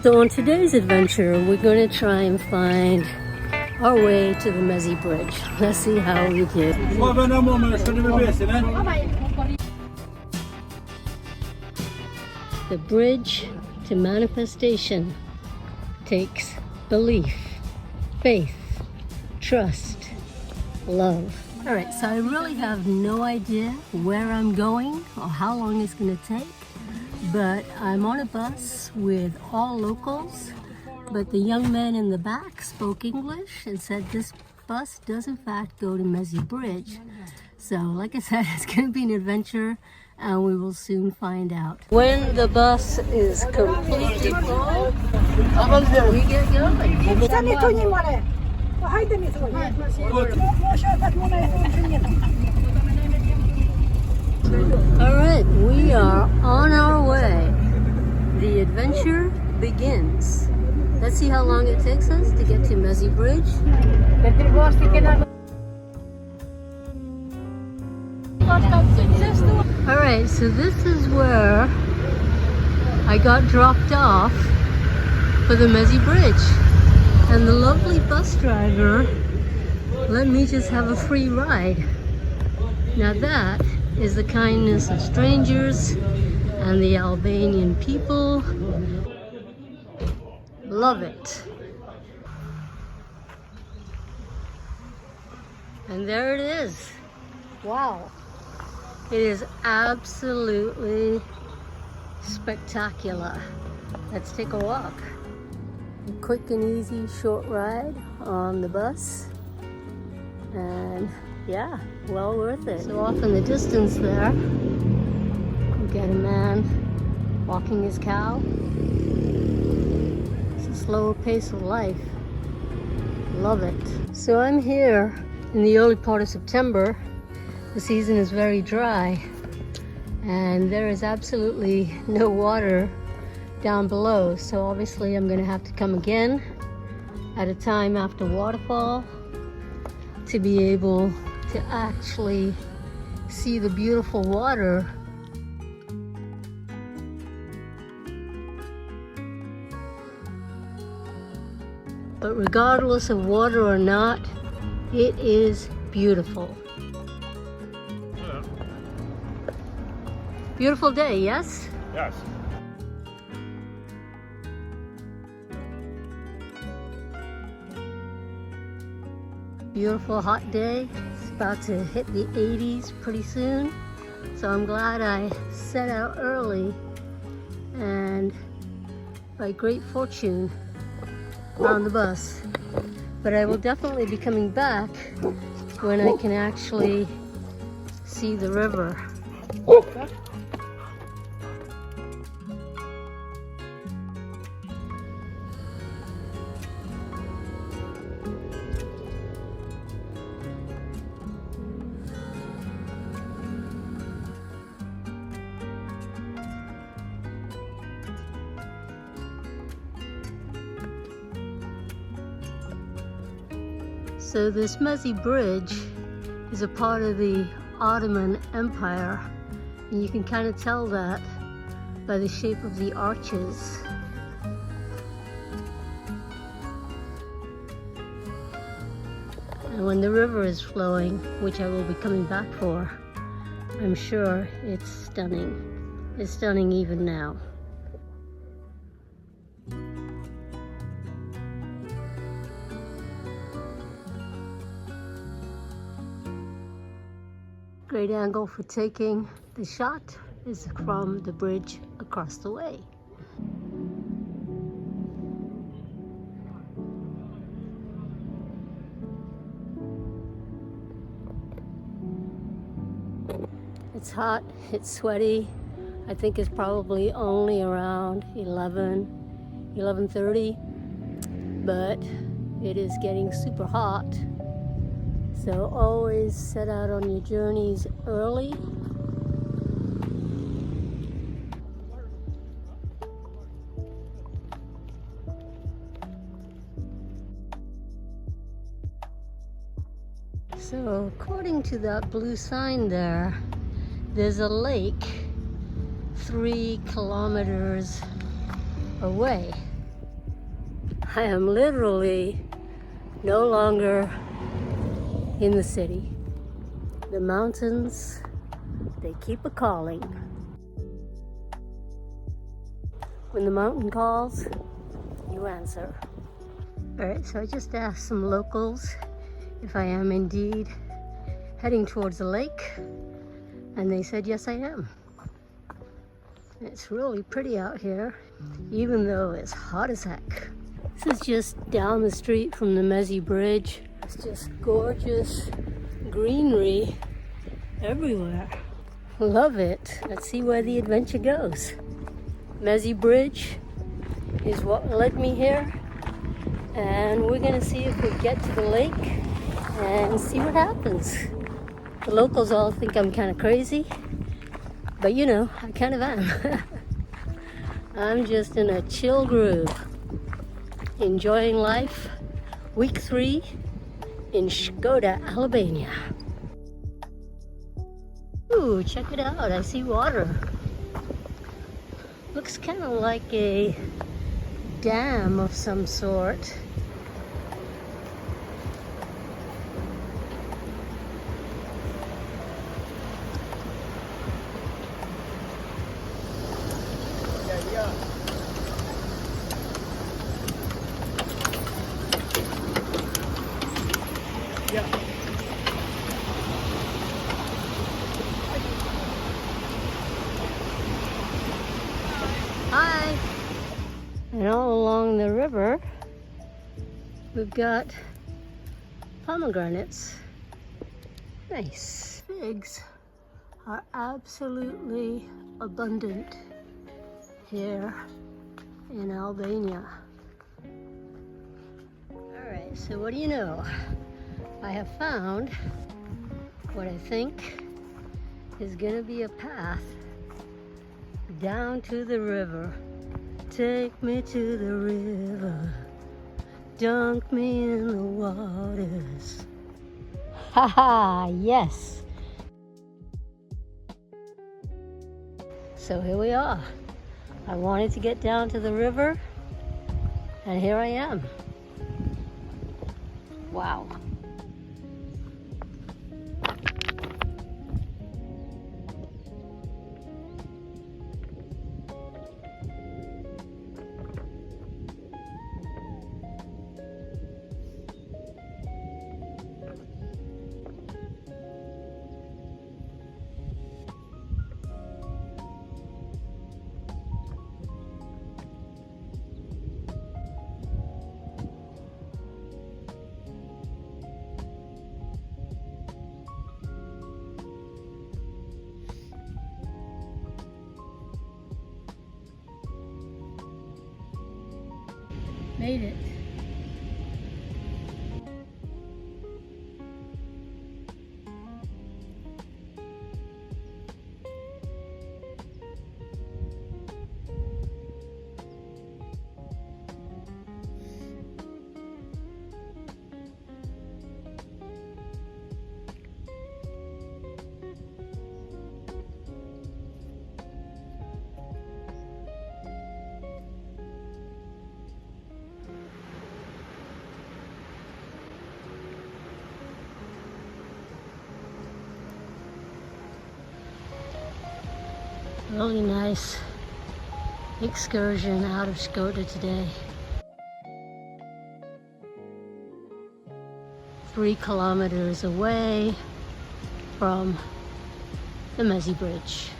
So on today's adventure, we're going to try and find our way to the Mesi Bridge. Let's see how we do. The bridge to manifestation takes belief, faith, trust, love. All right, so I really have no idea where I'm going or how long it's going to take, but I'm on a bus with all locals, but the young man in the back spoke English and said this bus does in fact go to Mesi Bridge. So like I said, it's going to be an adventure and we will soon find out. When the bus is completely full, we get going. All right, we are on our way. The adventure begins. Let's see how long it takes us to get to Mesi Bridge. All right, so this is where I got dropped off for the Mesi Bridge. And the lovely bus driver let me just have a free ride. Now that is the kindness of strangers and the Albanian people. Love it. And there it is. Wow. It is absolutely spectacular. Let's take a walk. A quick and easy short ride on the bus, and yeah, well worth it. So off in the distance there, we get a man walking his cow. It's a slower pace of life. Love it. So I'm here in the early part of September. The season is very dry and there is absolutely no water down below, so obviously I'm gonna have to come again at a time after waterfall to be able to actually see the beautiful water. But regardless of water or not, it is beautiful. Yeah. Beautiful day, yes? Yes. Beautiful hot day. It's about to hit the 80s pretty soon. So I'm glad I set out early and by great fortune on the bus. But I will definitely be coming back when I can actually see the river. So this Mesi Bridge is a part of the Ottoman Empire, and you can kind of tell that by the shape of the arches. And when the river is flowing, which I will be coming back for, I'm sure it's stunning. It's stunning even now. Great angle for taking the shot is from the bridge across the way. It's hot, it's sweaty. I think it's probably only around 11:30, but it is getting super hot. So always set out on your journeys early. So according to that blue sign there, there's a lake 3 kilometers away. I am literally no longer in the city. The mountains, they keep a calling. When the mountain calls, you answer. All right, so I just asked some locals if I am indeed heading towards the lake, and they said yes I am. It's really pretty out here, even though it's hot as heck. This is just down the street from the Mesi Bridge. It's just gorgeous greenery everywhere. Love it. Let's see where the adventure goes. Mesi Bridge is what led me here, and we're gonna see if we get to the lake and see what happens. The locals all think I'm kind of crazy, but you know, I kind of am. I'm just in a chill groove, enjoying life. Week 3 in Shkodër, Albania. Ooh, check it out, I see water. Looks kind of like a dam of some sort. Hi! And all along the river, we've got pomegranates. Nice. Figs are absolutely abundant here in Albania. Alright, so what do you know? I have found what I think is gonna be a path down to the river. Take me to the river, dunk me in the waters. Haha, yes. So here we are. I wanted to get down to the river, and here I am. Wow. Made it. Really nice excursion out of Shkodër today. 3 kilometers away from the Mesi Bridge.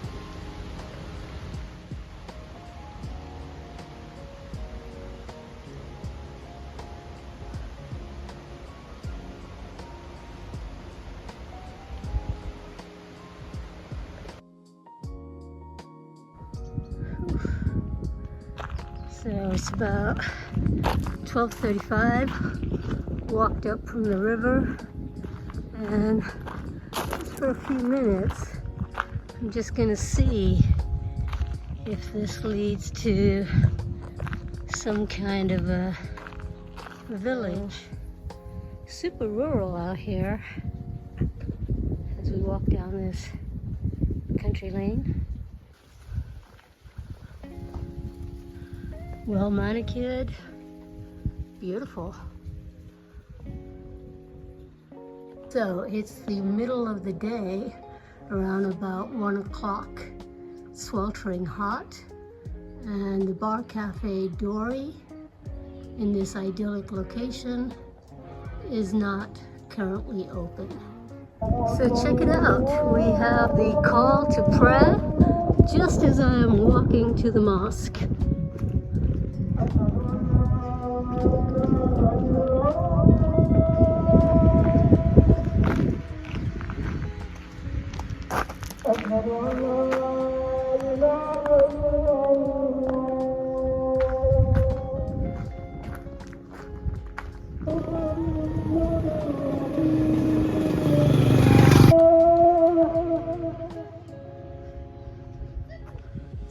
So it's about 12:35, walked up from the river, and just for a few minutes I'm just gonna see if this leads to some kind of a village. Super rural out here as we walk down this country lane. Well manicured, beautiful. So it's the middle of the day, around about 1 o'clock, sweltering hot, and the bar cafe Dory in this idyllic location is not currently open. So check it out. We have the call to prayer just as I am walking to the mosque.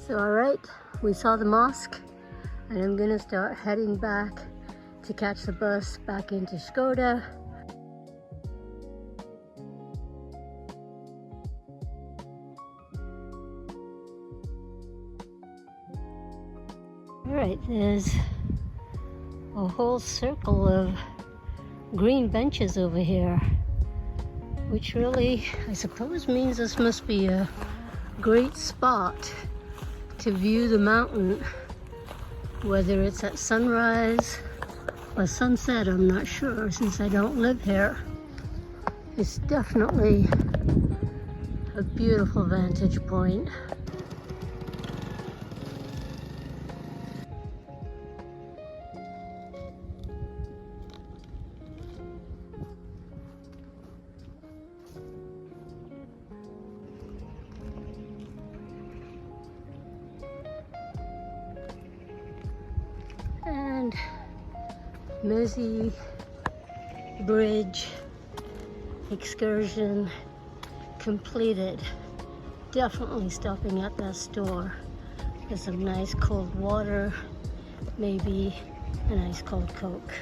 So alright, we saw the mosque, and I'm gonna start heading back to catch the bus back into Shkodër. Alright, there's a whole circle of green benches over here, which really, I suppose, means this must be a great spot to view the mountain, whether it's at sunrise or sunset. I'm not sure since I don't live here. It's definitely a beautiful vantage point. And Mesi Bridge excursion completed. Definitely stopping at that store for some nice cold water, maybe a nice cold Coke.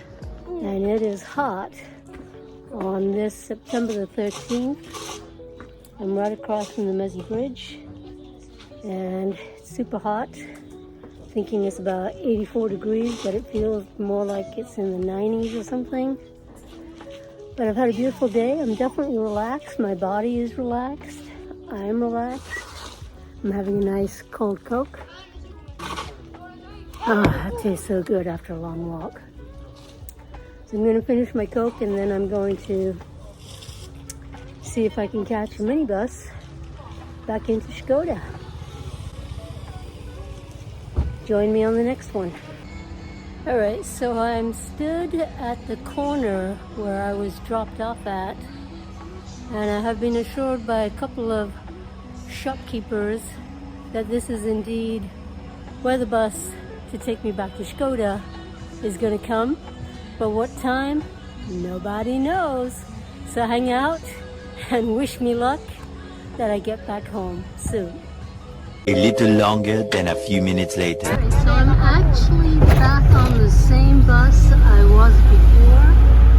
And it is hot on this September the 13th. I'm right across from the Mesi Bridge, and it's super hot. Thinking it's about 84 degrees, but it feels more like it's in the 90s or something. But I've had a beautiful day. I'm definitely relaxed. My body is relaxed. I'm relaxed. I'm having a nice cold Coke. Oh, that tastes so good after a long walk. So I'm going to finish my Coke, and then I'm going to see if I can catch a minibus back into Shkodër. Join me on the next one. All right, so I'm stood at the corner where I was dropped off at, and I have been assured by a couple of shopkeepers that this is indeed where the bus to take me back to Shkodër is going to come. But what time? Nobody knows. So hang out and wish me luck that I get back home soon. A little longer than a few minutes later. Alright, so I'm actually back on the same bus I was before,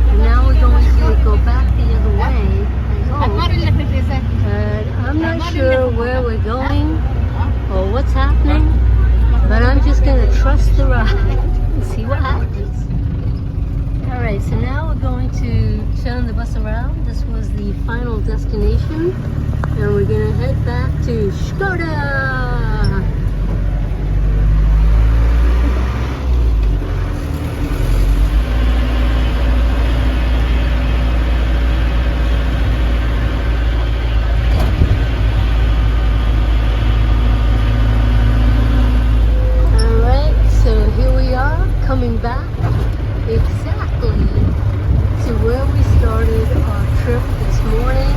and now we're going to go back the other way. I'm not sure where we're going or what's happening, but I'm just going to trust the ride and see what happens. Alright, so now we're going to turn the bus around. This was the final destination, and we're going to head back to Shkodër. Alright, so here we are coming back exactly to where we started our trip this morning.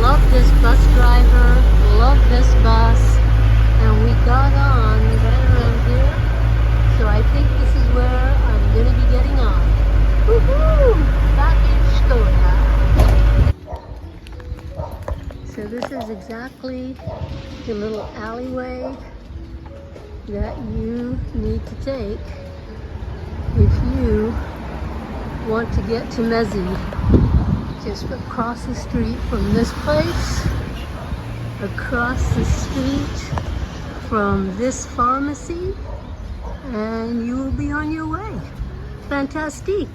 Love this bus driver, love this bus, and we got on right around here. So I think this is where I'm going to be getting on. Woohoo! Back in Shkodër. So this is exactly the little alleyway that you need to take if you want to get to Mesi. Just across the street from this place, across the street from this pharmacy, and you will be on your way. Fantastique.